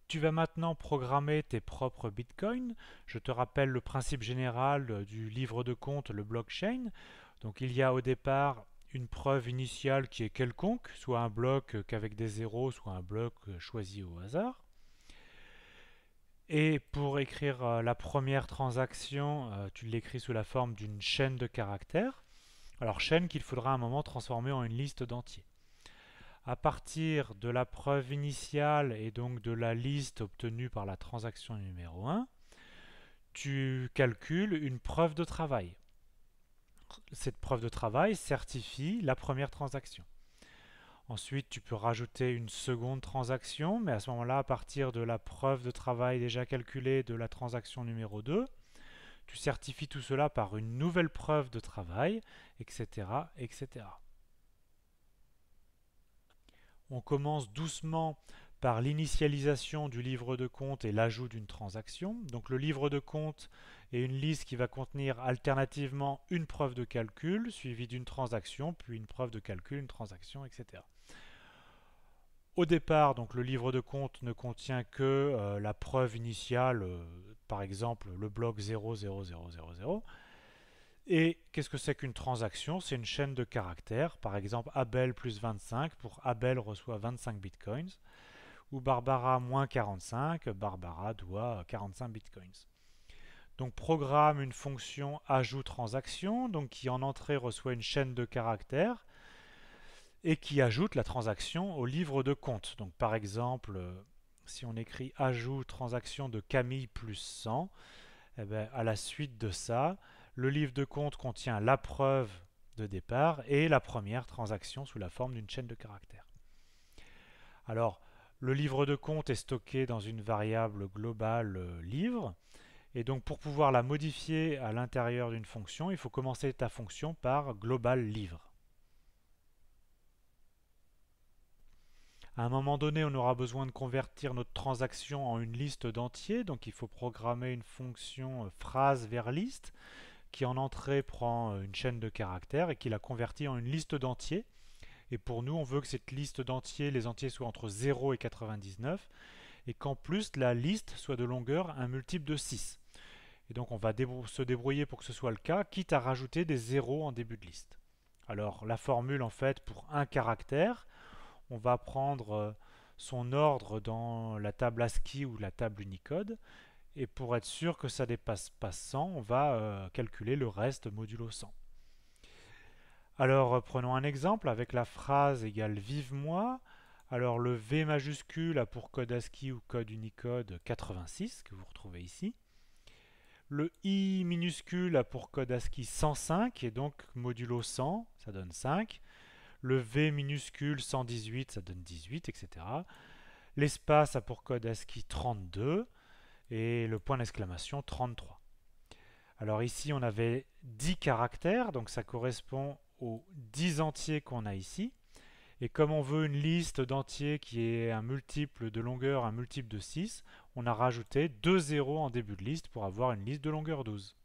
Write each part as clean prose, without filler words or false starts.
Tu vas maintenant programmer tes propres bitcoins. Je te rappelle le principe général du livre de compte, le blockchain. Donc il y a au départ une preuve initiale qui est quelconque, soit un bloc qu'avec des zéros, soit un bloc choisi au hasard. Et pour écrire la première transaction, tu l'écris sous la forme d'une chaîne de caractères. Alors chaîne qu'il faudra à un moment transformer en une liste d'entiers. À partir de la preuve initiale et donc de la liste obtenue par la transaction numéro 1, tu calcules une preuve de travail. Cette preuve de travail certifie la première transaction. Ensuite, tu peux rajouter une seconde transaction, mais à ce moment-là, à partir de la preuve de travail déjà calculée de la transaction numéro 2, tu certifies tout cela par une nouvelle preuve de travail, etc., etc. On commence doucement par l'initialisation du livre de compte et l'ajout d'une transaction. Donc le livre de compte est une liste qui va contenir alternativement une preuve de calcul suivie d'une transaction, puis une preuve de calcul, une transaction, etc. Au départ, donc le livre de compte ne contient que la preuve initiale, par exemple le bloc 00000. Et qu'est-ce que c'est qu'une transaction? C'est une chaîne de caractères. Par exemple, Abel plus 25 pour Abel reçoit 25 bitcoins. Ou Barbara moins 45, Barbara doit 45 bitcoins. Donc programme une fonction ajout transaction, donc qui en entrée reçoit une chaîne de caractères et qui ajoute la transaction au livre de compte. Donc par exemple, si on écrit ajout transaction de Camille plus 100, eh bien, à la suite de ça, le livre de compte contient la preuve de départ et la première transaction sous la forme d'une chaîne de caractères. Alors, le livre de compte est stocké dans une variable globale livre, et donc pour pouvoir la modifier à l'intérieur d'une fonction, il faut commencer ta fonction par global livre. À un moment donné, on aura besoin de convertir notre transaction en une liste d'entiers, donc il faut programmer une fonction phrase vers liste qui en entrée prend une chaîne de caractères et qui la convertit en une liste d'entiers. Et pour nous, on veut que cette liste d'entiers, les entiers soient entre 0 et 99, et qu'en plus la liste soit de longueur un multiple de 6. Et donc on va se débrouiller pour que ce soit le cas, quitte à rajouter des zéros en début de liste. Alors la formule en fait pour un caractère, on va prendre son ordre dans la table ASCII ou la table Unicode, et pour être sûr que ça ne dépasse pas 100, on va calculer le reste modulo 100. Alors prenons un exemple avec la phrase égale vive moi. Alors le V majuscule a pour code ASCII ou code Unicode 86 que vous retrouvez ici. Le I minuscule a pour code ASCII 105 et donc modulo 100, ça donne 5. Le V minuscule 118, ça donne 18, etc. L'espace a pour code ASCII 32 et le point d'exclamation 33. Alors ici on avait 10 caractères, donc ça correspond aux 10 entiers qu'on a ici. Et comme on veut une liste d'entiers qui est un multiple de longueur, un multiple de 6, on a rajouté 2 zéros en début de liste pour avoir une liste de longueur 12.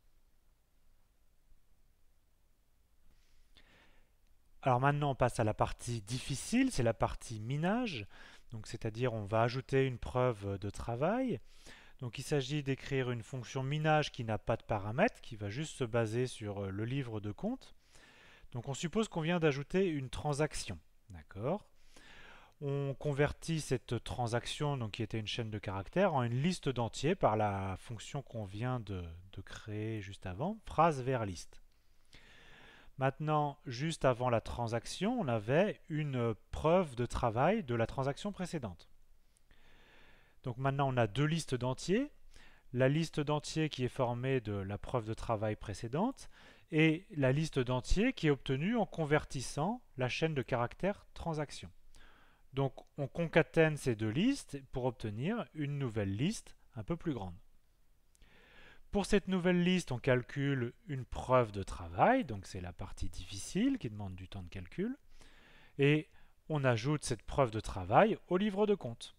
Alors maintenant on passe à la partie difficile, c'est la partie minage. Donc c'est-à-dire on va ajouter une preuve de travail. Donc il s'agit d'écrire une fonction minage qui n'a pas de paramètres, qui va juste se baser sur le livre de compte. Donc on suppose qu'on vient d'ajouter une transaction. D'accord? On convertit cette transaction, donc qui était une chaîne de caractères, en une liste d'entiers par la fonction qu'on vient de créer juste avant, phrase vers liste. Maintenant, juste avant la transaction, on avait une preuve de travail de la transaction précédente. Donc maintenant, on a deux listes d'entiers. La liste d'entiers qui est formée de la preuve de travail précédente et la liste d'entiers qui est obtenue en convertissant la chaîne de caractères transaction. Donc on concatène ces deux listes pour obtenir une nouvelle liste un peu plus grande. Pour cette nouvelle liste, on calcule une preuve de travail, donc c'est la partie difficile qui demande du temps de calcul, et on ajoute cette preuve de travail au livre de compte.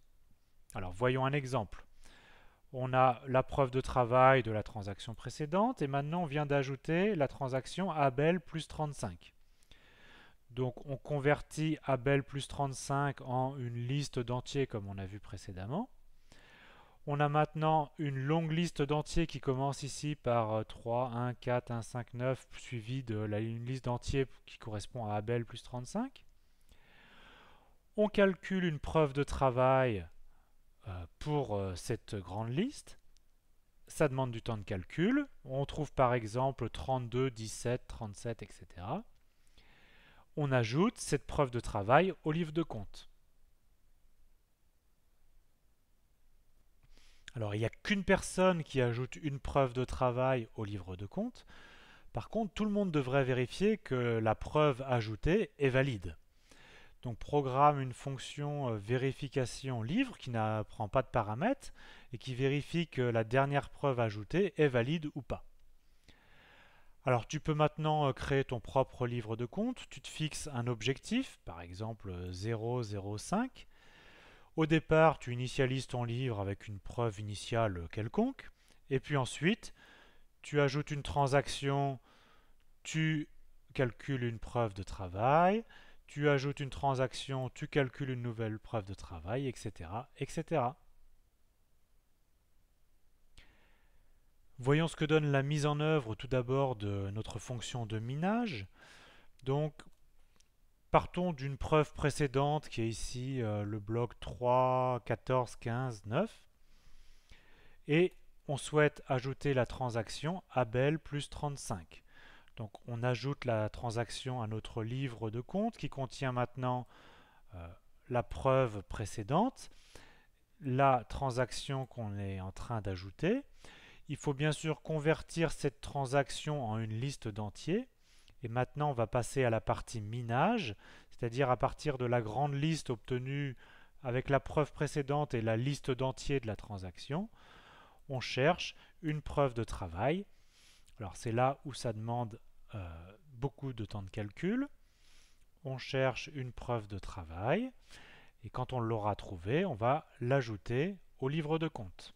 Alors voyons un exemple. On a la preuve de travail de la transaction précédente, et maintenant on vient d'ajouter la transaction Abel plus 35. Donc on convertit Abel plus 35 en une liste d'entiers comme on a vu précédemment. On a maintenant une longue liste d'entiers qui commence ici par 3, 1, 4, 1, 5, 9, suivi de une liste d'entiers qui correspond à Abel plus 35. On calcule une preuve de travail pour cette grande liste. Ça demande du temps de calcul. On trouve par exemple 32, 17, 37, etc. On ajoute cette preuve de travail au livre de compte. Alors, il n'y a qu'une personne qui ajoute une preuve de travail au livre de compte. Par contre, tout le monde devrait vérifier que la preuve ajoutée est valide. Donc, programme une fonction vérification livre qui ne prend pas de paramètres et qui vérifie que la dernière preuve ajoutée est valide ou pas. Alors, tu peux maintenant créer ton propre livre de compte. Tu te fixes un objectif, par exemple 0,05. Au départ, tu initialises ton livre avec une preuve initiale quelconque. Et puis ensuite, tu ajoutes une transaction, tu calcules une preuve de travail, tu ajoutes une transaction, tu calcules une nouvelle preuve de travail, etc., etc. Voyons ce que donne la mise en œuvre tout d'abord de notre fonction de minage. Donc, partons d'une preuve précédente qui est ici le bloc 3, 14, 15, 9. Et on souhaite ajouter la transaction Abel plus 35. Donc on ajoute la transaction à notre livre de compte qui contient maintenant la preuve précédente, la transaction qu'on est en train d'ajouter. Il faut bien sûr convertir cette transaction en une liste d'entiers. Et maintenant, on va passer à la partie minage, c'est-à-dire à partir de la grande liste obtenue avec la preuve précédente et la liste d'entiers de la transaction, on cherche une preuve de travail. Alors c'est là où ça demande beaucoup de temps de calcul. On cherche une preuve de travail et quand on l'aura trouvée, on va l'ajouter au livre de compte.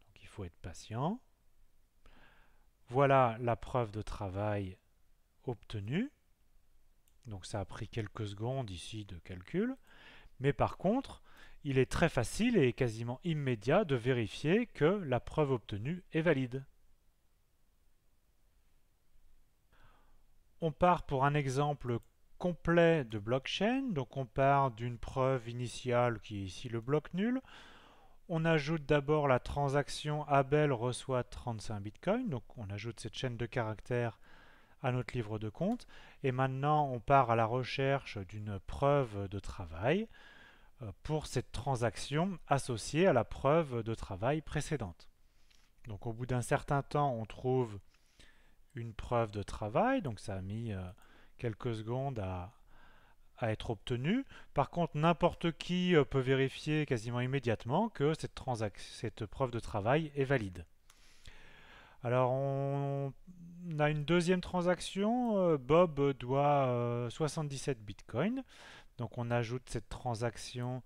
Donc il faut être patient. Voilà la preuve de travail obtenue. Donc ça a pris quelques secondes ici de calcul. Mais par contre, il est très facile et quasiment immédiat de vérifier que la preuve obtenue est valide. On part pour un exemple complet de blockchain. Donc on part d'une preuve initiale qui est ici le bloc nul. On ajoute d'abord la transaction Abel reçoit 35 bitcoins. Donc on ajoute cette chaîne de caractères à notre livre de compte. Et maintenant on part à la recherche d'une preuve de travail pour cette transaction associée à la preuve de travail précédente. Donc au bout d'un certain temps, on trouve une preuve de travail, donc ça a mis quelques secondes à être obtenu. Par contre, n'importe qui peut vérifier quasiment immédiatement que cette preuve de travail est valide. Alors on a une deuxième transaction, Bob doit 77 bitcoins, donc on ajoute cette transaction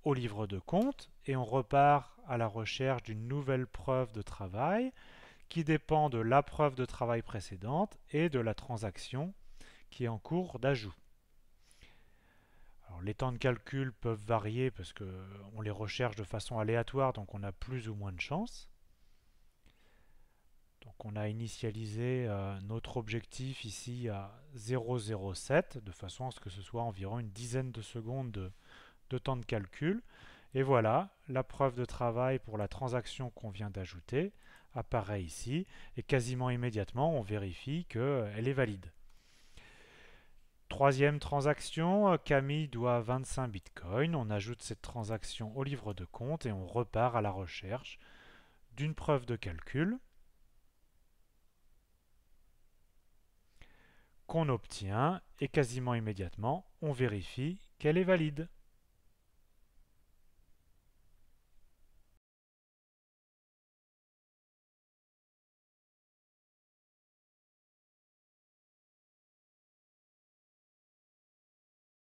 au livre de compte et on repart à la recherche d'une nouvelle preuve de travail qui dépend de la preuve de travail précédente et de la transaction qui est en cours d'ajout. Alors, les temps de calcul peuvent varier parce qu'on les recherche de façon aléatoire, donc on a plus ou moins de chance. Donc on a initialisé notre objectif ici à 0,07 de façon à ce que ce soit environ une dizaine de secondes de temps de calcul. Et voilà, la preuve de travail pour la transaction qu'on vient d'ajouter apparaît ici et quasiment immédiatement on vérifie qu'elle est valide. Troisième transaction, Camille doit 25 bitcoins. On ajoute cette transaction au livre de compte et on repart à la recherche d'une preuve de calcul qu'on obtient et quasiment immédiatement on vérifie qu'elle est valide.